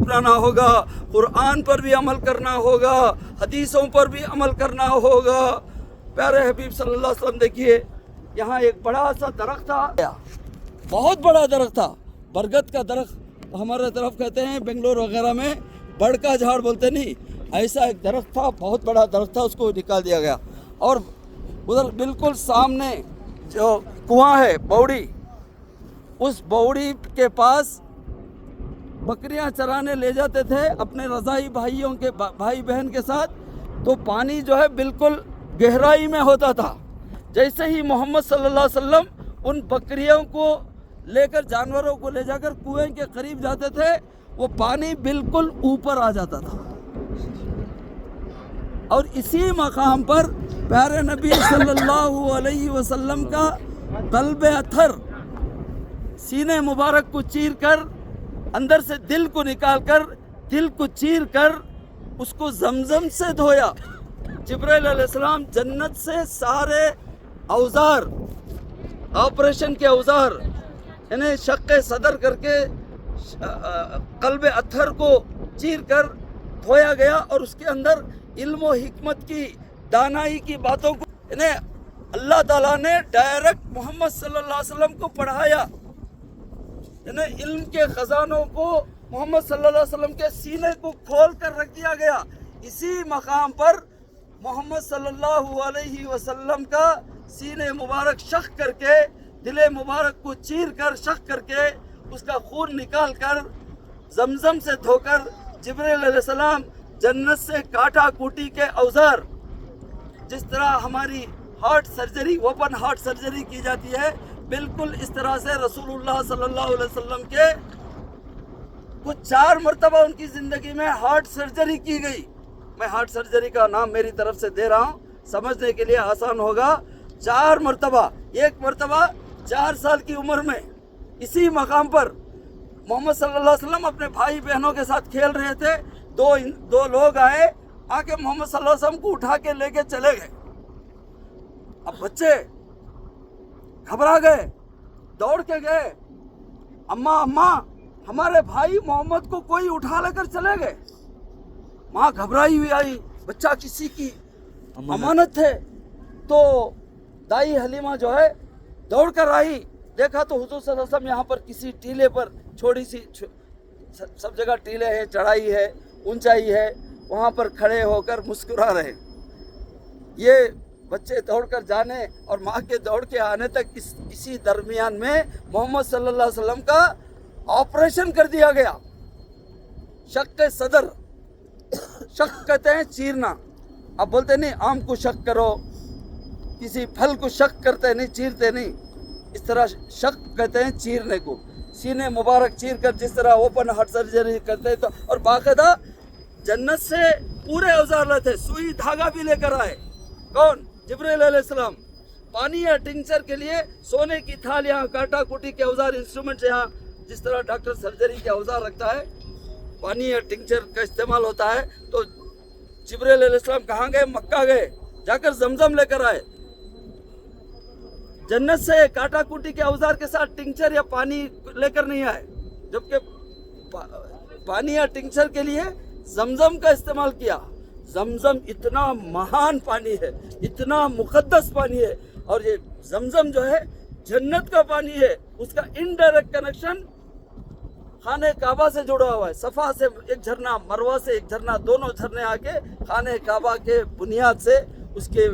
अपनाना होगा, कुरान पर भी अमल करना होगा, हदीसों पर भी अमल करना होगा। प्यारे हबीब सल्लल्लाहु अलैहि वसल्लम देखिए, यहाँ एक बड़ा सा दरख्त था, बहुत बड़ा दरख्त था, बरगद का दरख्त हमारे तरफ कहते हैं, बेंगलोर वगैरह में बड़ का झाड़ बोलते नहीं, ऐसा एक दरख्त था, बहुत बड़ा दरख्त था, उसको निकाल दिया गया। और उधर बिल्कुल सामने जो कुआं है बौड़ी, उस बौड़ी के पास बकरियां चराने ले जाते थे अपने रज़ाई भाइयों के भाई बहन के साथ, तो पानी जो है बिल्कुल गहराई में होता था। जैसे ही मोहम्मद सल्लल्लाहु अलैहि वसल्लम उन बकरियों को लेकर, जानवरों को ले जाकर कुएं के करीब जाते थे, वो पानी बिल्कुल ऊपर आ जाता था। और इसी मकाम पर प्यारे नबी सल्लल्लाहु अलैहि वसल्लम का तलब अथर, सीने मुबारक को चीर कर, अंदर से दिल को निकाल कर, दिल को चीर कर उसको जमजम से धोया। जिब्राइल अलैहिस्सलाम जन्नत से सारे औजार, ऑपरेशन के औजार, यानी शक्के सदर करके कल्ब अत्थर को चीर कर धोया गया, और उसके अंदर इल्म व हिकमत की, दानाई की बातों को यानी अल्लाह ताला ने डायरेक्ट मोहम्मद सल्लल्लाहु अलैहि वसल्लम को पढ़ाया। यानी इल्म के खजानों को मोहम्मद सल्लल्लाहु अलैहि वसल्लम के सीने को खोल कर रख दिया गया। इसी मकाम पर मोहम्मद सल्लल्लाहु अलैहि वसल्लम का सीने मुबारक शक करके, दिले मुबारक को चीर कर, शक करके, उसका खून निकाल कर, जमजम से धोकर, जिब्राइल अलैहिस्सलाम जन्नत से काटा कूटी के औजार, जिस तरह हमारी heart surgery, open heart surgery की जाती है, बिल्कुल इस तरह से रसूलुल्लाह सल्लल्लाहु अलैहि वसल्लम के कुछ 4 मरतबा उनकी ज़िंदगी में हार्ट सर्जरी की गई। मैं हार्ट सर्जरी का नाम मेरी तरफ से दे रहा हूँ, समझने के लिए आसान होगा। 4 मरतबा, एक मरतबा 4 साल की उम्र में इसी मकाम पर मोहम्मद सल्लल्लाहु अलैहि वसल्लम अपने भाई बहनों के साथ खेल रहे थे, दो लोग आए, आके मोहम्मद सल्लल्लाहु अलैहि वसल्लम को उठा के लेके चले गए। अब बच्चे घबरा गए, दौड़ के गए, अम्मा अम्मा हमारे भाई मोहम्मद को कोई उठा लेकर चले गए। माँ घबराई हुई आई, बच्चा किसी की अमानत है। तो दाई हलीमा जो है दौड़ कर आई, देखा तो हुजूर सल्लल्लाहु अलैहि वसल्लम यहाँ पर किसी टीले पर, छोटी सी, सब जगह टीले हैं, चढ़ाई है, ऊंचाई है, वहाँ पर खड़े होकर मुस्कुरा रहे। ये बच्चे दौड़कर जाने और माँ के दौड़ के आने तक इसी दरमियान में मोहम्मद सल्लल्लाहु अलैहि वसल्लम का ऑपरेशन कर दिया गया। शक सदर, शक कहते हैं चीरना। अब बोलते नहीं आम को शक करो, किसी फल को शक करते नहीं, चीरते नहीं, इस तरह शक कहते हैं चीरने को। सीने मुबारक चीर कर जिस तरह ओपन हार्ट सर्जरी करते हैं, तो और बाकायदा जन्नत से पूरे औजार लाते, सुई धागा भी लेकर आए। कौन? जिब्राइल अलैहिस्सलाम। पानी या टिंचर के लिए सोने की थाल, यहाँ काटा कुटी के औजार, इंस्ट्रूमेंट, यहाँ जिस तरह डॉक्टर सर्जरी के औजार रखता है, पानी या टिंचर का इस्तेमाल होता है। तो जिब्राइल अलैहिस्सलाम कहाँ गए? मक्का गए, जाकर जमजम लेकर आए। जन्नत से काटा कुटी के औजार के साथ टिंचर या पानी लेकर नहीं आए, जबकि पानी या टिंचर के लिए जमजम का इस्तेमाल किया। जमजम इतना महान पानी है, इतना मुकद्दस पानी है, और ये जमजम जो है जन्नत का पानी है। उसका इनडायरेक्ट कनेक्शन खाने काबा से जुड़ा हुआ है। सफ़ा से एक झरना, मरवा से एक झरना, दोनों झरने आके खाने काबा के बुनियाद से, उसके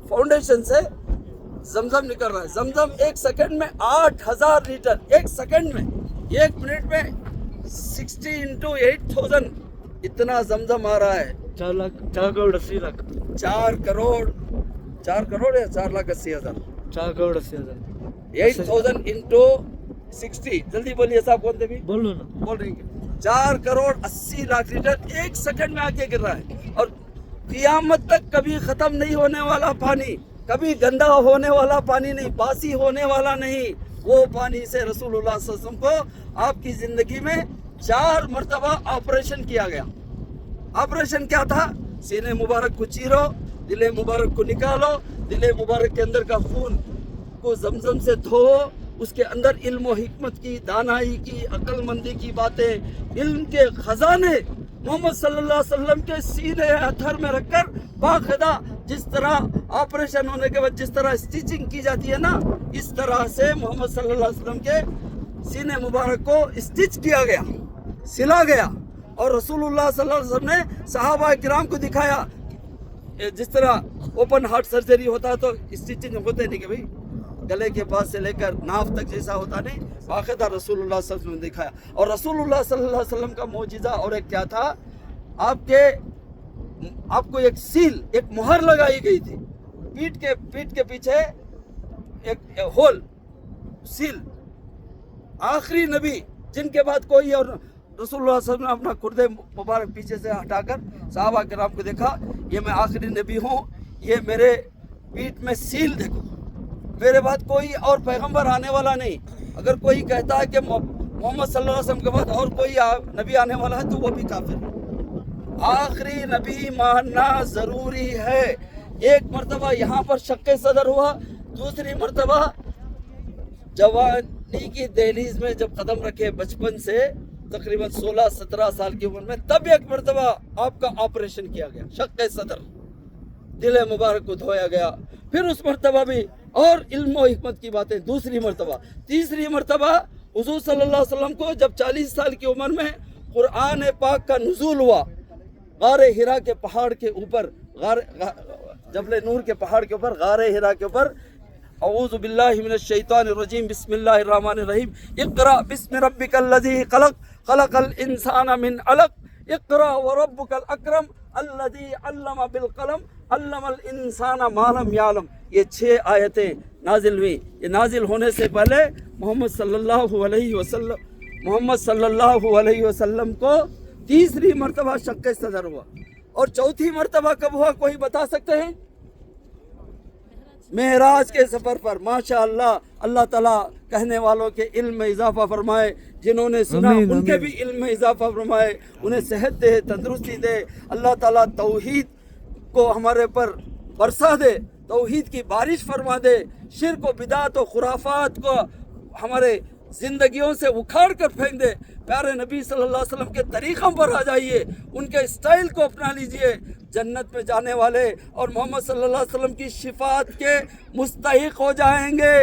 फाउंडेशन से जमजम निकल रहा है। जमजम एक सेकंड में 8000 लीटर, एक सेकंड में, एक मिनट में 60 × 8000 इतना जमजम आ रहा है। 4 करोड़ 80 लाख 4 करोड़ 4 या 4,80,000 4 करोड़ 80,000 8000 × 60, जल्दी बोलिए साहब, बोलते भी बोलो ना, बोल रही है। 4 करोड़ 80 लाख लीटर एक सेकंड में आके गिर रहा है। और क़ियामत तक कभी ख़त्म नहीं होने वाला पानी, कभी गंदा होने वाला पानी नहीं, बासी होने वाला नहीं, वो पानी से रसूलुल्लाह सल्लल्लाहु अलैहि वसल्लम को आपकी ज़िंदगी में 4 मरतबा ऑपरेशन किया गया। ऑपरेशन क्या था? सीने मुबारक को चीरो, दिले मुबारक को निकालो, दिले मुबारक के अंदर का खून को जमजम से धो, اس کے اندر علم و حکمت کی، دانائی کی، عقل مندی کی باتیں، علم کے خزانے محمد صلی اللہ علیہ وسلم کے سینے ہتھر میں رکھ کر باقاعدہ جس طرح آپریشن ہونے کے بعد جس طرح اسٹیچنگ کی جاتی ہے نا، اس طرح سے محمد صلی اللہ علیہ وسلم کے سینے مبارک کو اسٹچ کیا گیا، سلا گیا، اور رسول اللہ صلی اللہ علیہ وسلم نے صحابہ کرام کو دکھایا. جس طرح اوپن ہارٹ سرجری ہوتا ہے تو اسٹیچنگ ہوتے نہیں کہ بھئی گلے کے پاس سے لے کر ناف تک جیسا ہوتا نہیں، باقاعدہ رسول اللہ صلی اللہ علیہ وسلم نے دکھایا. اور رسول اللہ صلی اللہ علیہ وسلم کا معجزہ اور ایک کیا تھا، آپ کو ایک سیل، ایک مہر لگائی گئی تھی پیٹھ کے پیچھے، ایک ہول سیل. آخری نبی جن کے بعد کوئی، اور رسول اللہ صلی اللہ علیہ وسلم نے اپنا کردے مبارک پیچھے سے ہٹا کر صحابہ کرام کو دیکھا، یہ میں آخری نبی ہوں، یہ میرے پیٹھ میں سیل دیکھو، میرے بعد کوئی اور پیغمبر آنے والا نہیں. اگر کوئی کہتا ہے کہ محمد صلی اللہ علیہ وسلم کے بعد اور کوئی نبی آنے والا ہے تو وہ بھی کافر ہے. آخری نبی ماننا ضروری ہے. ایک مرتبہ یہاں پر شق صدر ہوا، دوسری مرتبہ جوانی کی دہلیز میں جب قدم رکھے بچپن سے تقریباً 16-17 سال کی عمر میں، تب ایک مرتبہ آپ کا آپریشن کیا گیا، شق صدر، دل مبارک کو دھویا گیا. پھر اس مرتبہ بھی اور علم و حکمت کی باتیں دوسری مرتبہ. تیسری مرتبہ حضور صلی اللہ علیہ وسلم کو جب 40 سال کی عمر میں قرآن پاک کا نزول ہوا، غار ہرا کے پہاڑ کے اوپر، جبل نور کے پہاڑ کے اوپر، غار ہرا کے اوپر، اعوذ باللہ من الشیطان الرجیم، بسم اللہ الرحمن الرحیم، اقرأ بسم ربک الذی خلق، خلق الانسان من علق، اقرأ وربک الاکرم الذی علم بالقلم، علم الانسان ما لم یعلم. یہ 6 آیتیں نازل ہوئی. یہ نازل ہونے سے پہلے محمد صلی اللہ علیہ وسلم کو تیسری مرتبہ شق صدر ہوا. اور چوتھی مرتبہ کب ہوا کوئی بتا سکتے ہیں؟ معراج کے سفر پر. ماشاءاللہ، اللہ تعالیٰ کہنے والوں کے علم میں اضافہ فرمائے، جنہوں نے سنا ان کے بھی علم میں اضافہ فرمائے، انہیں صحت دے، تندرستی دے. اللہ تعالیٰ توحید کو ہمارے پر برسا دے، توحید کی بارش فرما دے، شرک و بدعت و خرافات کو ہمارے زندگیوں سے اکھاڑ کر پھینک دے. پیارے نبی صلی اللہ علیہ وسلم کے طریقوں پر آ جائیے، ان کے اسٹائل کو اپنا لیجئے. جنت میں جانے والے اور محمد صلی اللہ علیہ وسلم کی شفاعت کے مستحق ہو جائیں گے.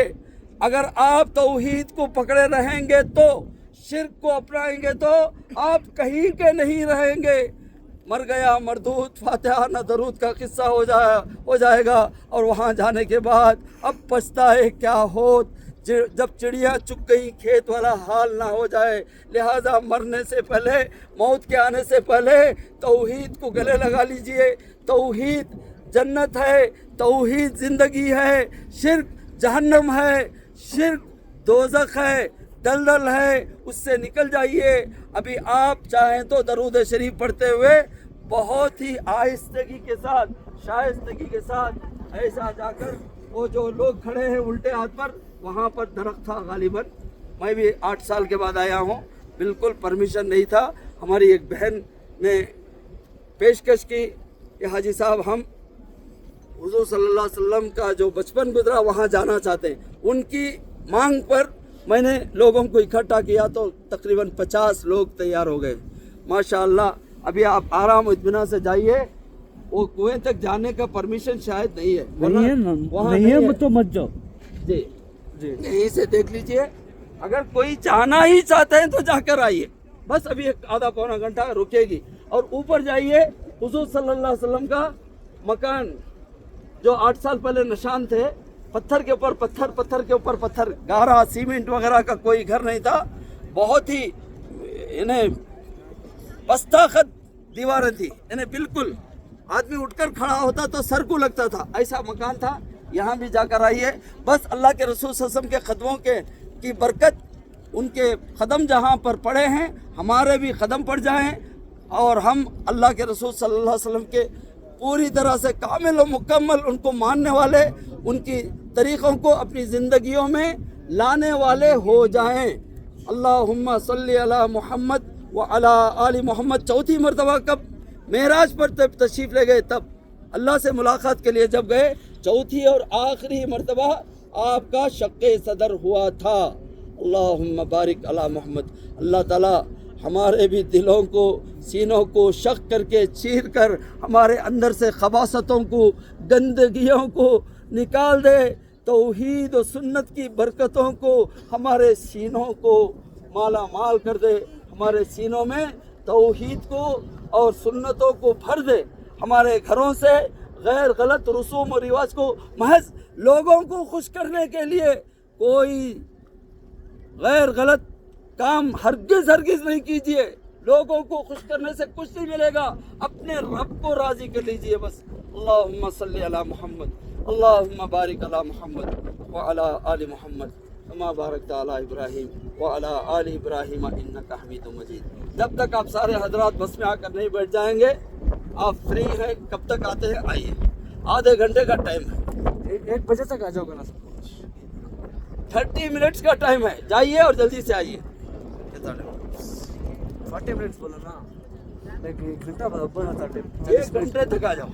اگر آپ توحید کو پکڑے رہیں گے تو، شرک کو اپنائیں گے تو آپ کہیں کے نہیں رہیں گے. مر گیا مردود، فاتحہ نہ درود کا قصہ ہو جائے گا. اور وہاں جانے کے بعد اب پچھتائے کیا ہوت، جب چڑیا چگ گئی کھیت والا حال نہ ہو جائے. لہٰذا مرنے سے پہلے، موت کے آنے سے پہلے توحید کو گلے لگا لیجئے. توحید جنت ہے، توحید زندگی ہے، شرک جہنم ہے، شرک دوزخ ہے، دلدل ہے، اس سے نکل جائیے. ابھی آپ چاہیں تو درود شریف پڑھتے ہوئے بہت ہی آہستگی کے ساتھ، شائستگی کے ساتھ ایسا جا کر، وہ جو لوگ کھڑے ہیں الٹے ہاتھ پر، وہاں پر درخت تھا غالباً. میں بھی 8 سال کے بعد آیا ہوں، بالکل پرمیشن نہیں تھا. ہماری ایک بہن نے پیشکش کی کہ حاجی صاحب ہم حضور صلی اللہ علیہ وسلم کا جو بچپن گزرا وہاں جانا چاہتے ہیں. ان کی مانگ پر میں نے لوگوں کو اکٹھا کیا تو تقریباً 50 لوگ تیار ہو گئے. ماشاءاللہ. ابھی آپ آرام و اطمینان سے جائیے. وہ کنویں تک جانے کا پرمیشن شاید نہیں ہے، وہاں نہیں ہے تو مت جاؤ. جی جی، یہیں سے دیکھ لیجئے. اگر کوئی جانا ہی چاہتے ہیں تو جا کر آئیے. بس ابھی ایک آدھا پونا گھنٹہ رکے گی. اور اوپر جائیے، حضور صلی اللہ علیہ وسلم کا مکان جو 8 سال پہلے نشان تھے، پتھر کے اوپر پتھر، پتھر کے اوپر پتھر، گارا سیمنٹ وغیرہ کا کوئی گھر نہیں تھا. بہت ہی پستہ خط دیواریں تھی، بالکل آدمی اٹھ کر کھڑا ہوتا تو سر کو لگتا تھا، ایسا مکان تھا. یہاں بھی جا کر آئیے. بس اللہ کے رسول صلی اللہ علیہ وسلم کے قدموں کی برکت، ان کے قدم جہاں پر پڑے ہیں ہمارے بھی قدم پڑ جائیں، اور ہم اللہ کے رسول صلی اللہ علیہ وسلم کے پوری طرح سے کامل و مکمل ان کو ماننے والے، ان کی طریقوں کو اپنی زندگیوں میں لانے والے ہو جائیں. اللہم صلی علی محمد وعلی آل محمد. چوتھی مرتبہ کب معراج پر تشریف لے گئے، تب اللہ سے ملاقات کے لیے جب گئے. چوتھی اور آخری مرتبہ आपका शक्के सदर हुआ था। अल्लाहुम्मा बारिक अला मोहम्मद। अल्लाह ताला हमारे भी दिलों को, सीनों को शक करके चीर कर हमारे अंदर से खबासतों को, गंदगियों को निकाल दे। तौहीद और सुन्नत की बरकतों को हमारे सीनों को माला माल कर दे। हमारे सीनों में तौहीद को और सुन्नतों को भर दे। हमारे घरों से गैर गलत रसूम और रिवाज को, महज लोगों को खुश करने के लिए कोई गैर गलत काम हरगिज नहीं कीजिए। लोगों को खुश करने से कुछ नहीं मिलेगा, अपने रब को राजी कर लीजिए बस। अल्लाहुम्मा सल्ली अला मुहम्मद, अल्लाहुम्मा बारिक अला मुहम्मद व अला आलि मुहम्मद कमा बारकता अला इब्राहीम व अला आलि इब्राहीम इन्नका हमीदुम मजीद। जब तक आप सारे हजरात बस में आकर नहीं बैठ जाएंगे, आप फ्री हैं, कब तक आते हैं आइए, आधे घंटे का टाइम है, 1 बजे तक आ जाओगे ना सब? 30 मिनट्स का टाइम है, जाइए और जल्दी से आइए। 40 मिनट्स बोला ना, 1 घंटा बोला था टाइम। 1 घंटे तक आ जाओ।